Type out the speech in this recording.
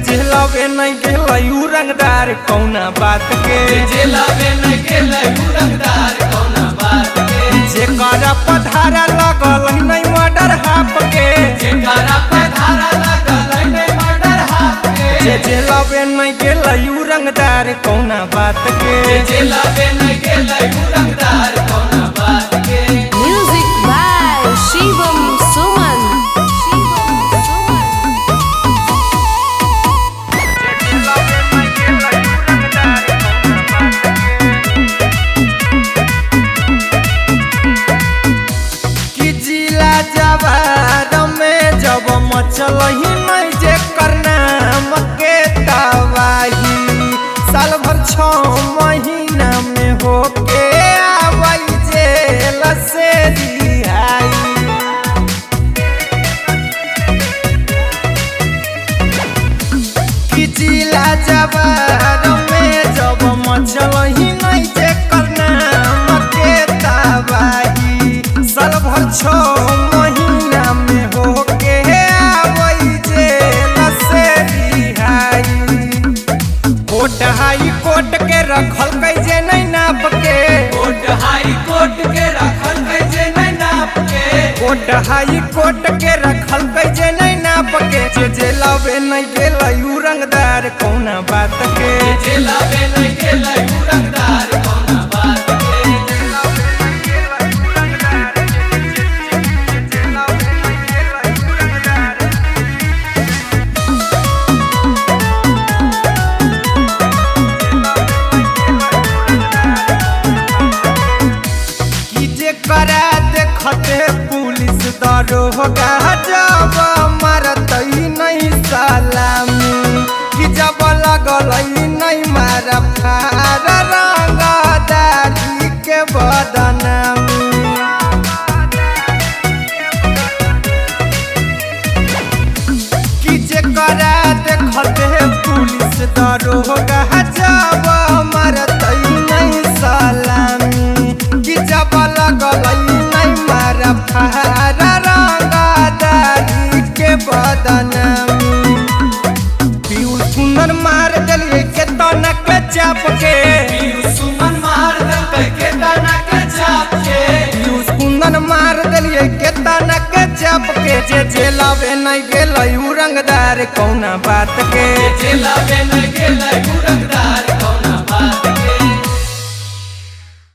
जेलवे नहीं गेलई उ रंगदार कौना बात के जेलवे नहीं गेलई उ रंगदार कौना बात के जेकरा पधारा लगल नहीं मर्डर हाफ के जेकरा पधारा लगल नहीं मर्डर हाफ के जेलवे नहीं गेलई उ रंगदार कौना बात के जेलवे नहीं गेलई उ रंगदार कौना बात के। Music by Shivam Suman. कि जिला जवार में जब मचल ही नहीं जे करना मके तबाही साल भर 6 महीना में होके आवई जेल से रिहाई कि जिला जवार में जब मचल ही नहीं जे करना मके तबाही साल भर 6 महीना में होके आवई जेल से रिहाई कोर्ट हाई कोर्ट के रखल कैसे नहीं नाप के कोर्ट हाई कोर्ट के रखल कैसे नहीं नाप के कोर्ट हाई कोर्ट के रखल कैसे नहीं नाप के जेलवे नहीं गेलई उ रंगदार कौना बात के जेलवे नहीं गेलई उ रंगदार कौना बात के। कि जेकरा देखते पुलिस दरोगा जब मारतई नहीं सलामी कि जब लगलई नहीं मारा फार रंगदारी के बदनामी कि जेकरा देखते पुलिस दरोगा जब मारतई नहीं सलामी कि जब लगलई नहीं मारा फार रंगदारी के बदनामी पीयूष सुंदर मार दिलिए के तना के चाप के पीयूष सुमन मार देलकै के तना के चाप के पीयूष सुंदर मार दिलिए के तना के चाप के जेलवे नहीं गेलई उ रंगदार कौना बात के जेलवे नहीं गेलई उ रंगदार